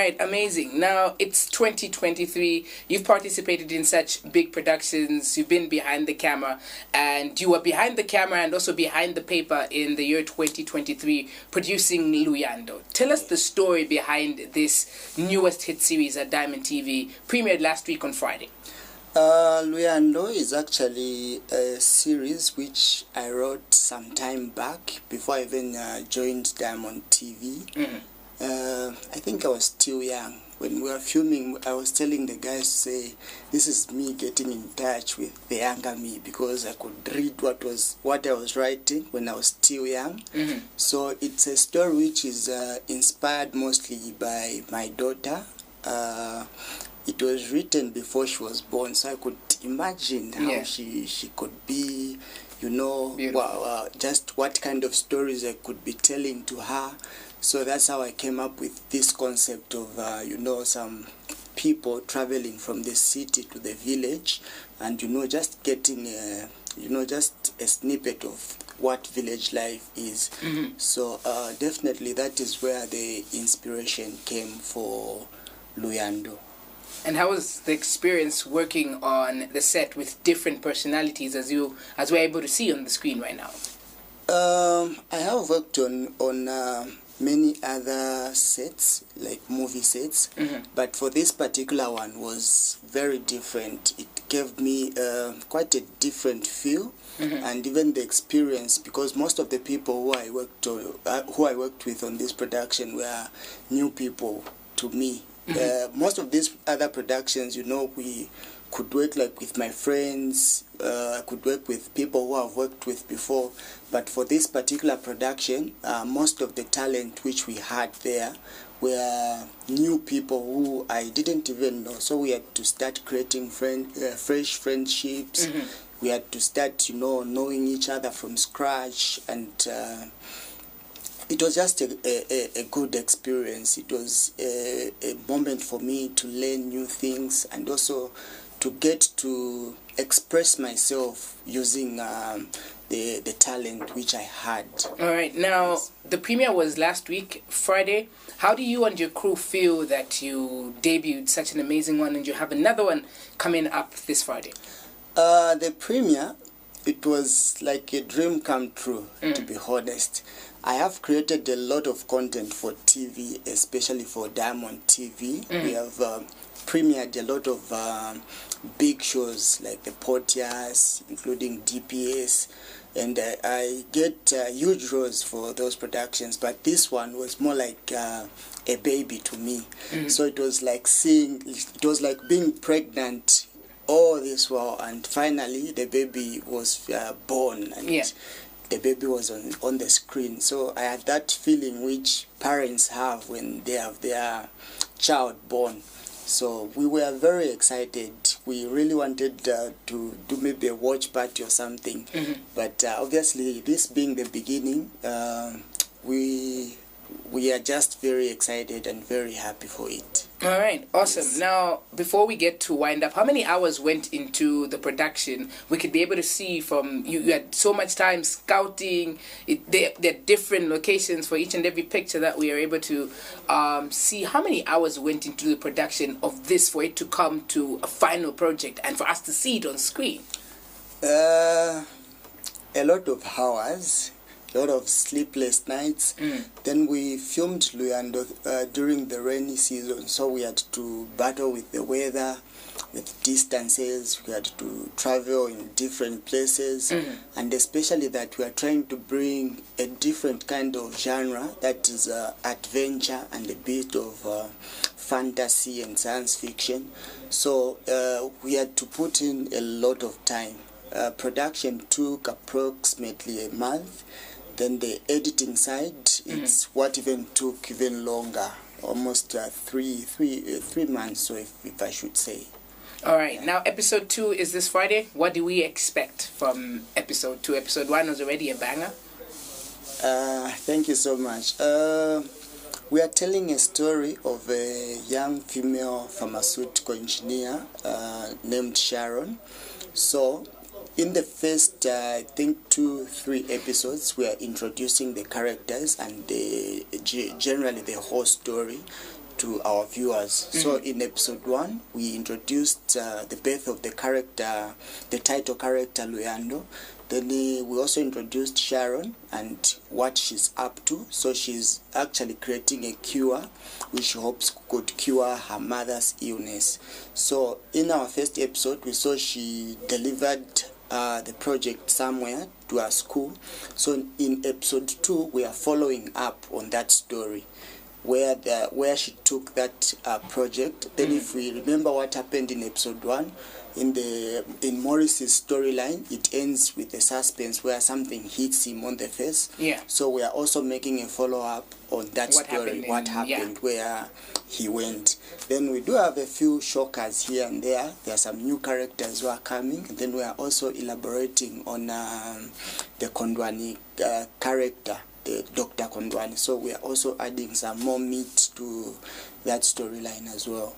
right, amazing. Now, it's 2023. You've participated in such big productions. You've been behind the camera, and you were behind the camera and also behind the paper in the year 2023 producing Luyando. Tell us the story behind this newest hit series at Diamond TV, premiered last week on Friday. Luyando is actually a series which I wrote some time back before I even joined Diamond TV. I think I was still young. When we were filming, I was telling the guys to say, this is me getting in touch with the younger me, because I could read what I was writing when I was still young. So it's a story which is inspired mostly by my daughter. It was written before she was born, so I could imagine how she could be, you know, just what kind of stories I could be telling to her. So that's how I came up with this concept of, you know, some people traveling from the city to the village, and, you know, just getting, you know, just a snippet of what village life is. So definitely that is where the inspiration came for Luyando. And how was the experience working on the set with different personalities as we're able to see on the screen right now? I have worked on many other sets, like movie sets, but for this particular one was very different. It gave me quite a different feel, and even the experience, because most of the people who I worked with on this production were new people to me. Most of these other productions, you know, we could work like with my friends, I could work with people who I've worked with before, but for this particular production, most of the talent which we had there were new people who I didn't even know. So we had to start creating fresh friendships. We had to start, you know, knowing each other from scratch, and it was just a good experience. It was a moment for me to learn new things, and also to get to express myself using the talent which I had. All right. Now, the premiere was last week, Friday. How do you and your crew feel that you debuted such an amazing one, and you have another one coming up this Friday? The premiere, it was like a dream come true, to be honest. I have created a lot of content for TV, especially for Diamond TV. We have premiered a lot of big shows like the Portias, including DPS, and I get huge roles for those productions, but this one was more like a baby to me. So it was like being pregnant all this while, and finally the baby was born, and the baby was on the screen. So I had that feeling which parents have when they have their child born. So we were very excited. We really wanted to do maybe a watch party or something, but obviously this being the beginning, we are just very excited and very happy for it. All right, awesome. Yes. Now, before we get to wind up, how many hours went into the production? We could be able to see from, you had so much time scouting. There are different locations for each and every picture that we are able to see. How many hours went into the production of this for it to come to a final project and for us to see it on screen? A lot of hours. A lot of sleepless nights. Then we filmed Luyando during the rainy season, so we had to battle with the weather, with distances. We had to travel in different places, and especially that we are trying to bring a different kind of genre, that is adventure and a bit of fantasy and science fiction. So we had to put in a lot of time. Production took approximately a month. Then the editing side, it's what even took even longer, almost 3 months, so if I should say. All right, now episode 2 is this Friday. What do we expect from episode 2? Episode 1 was already a banger. Thank you so much. We are telling a story of a young female pharmaceutical engineer named Sharon. So in the first, I think 2-3 episodes, we are introducing the characters and generally the whole story to our viewers. So in episode 1, we introduced the birth of the character, the title character Luyando. Then we also introduced Sharon and what she's up to. So she's actually creating a cure which she hopes could cure her mother's illness. So in our first episode, we saw she delivered the project somewhere to our school. So in episode 2, we are following up on that story, where she took that project. Then if we remember what happened in episode 1, in Morris's storyline, it ends with a suspense where something hits him on the face. Yeah. So we are also making a follow-up on that story, what happened, yeah, where he went. Then we do have a few shockers here and there. There are some new characters who are coming. And then we are also elaborating on the Kondwani character, the Dr. Kondwani. So we are also adding some more meat to that storyline as well.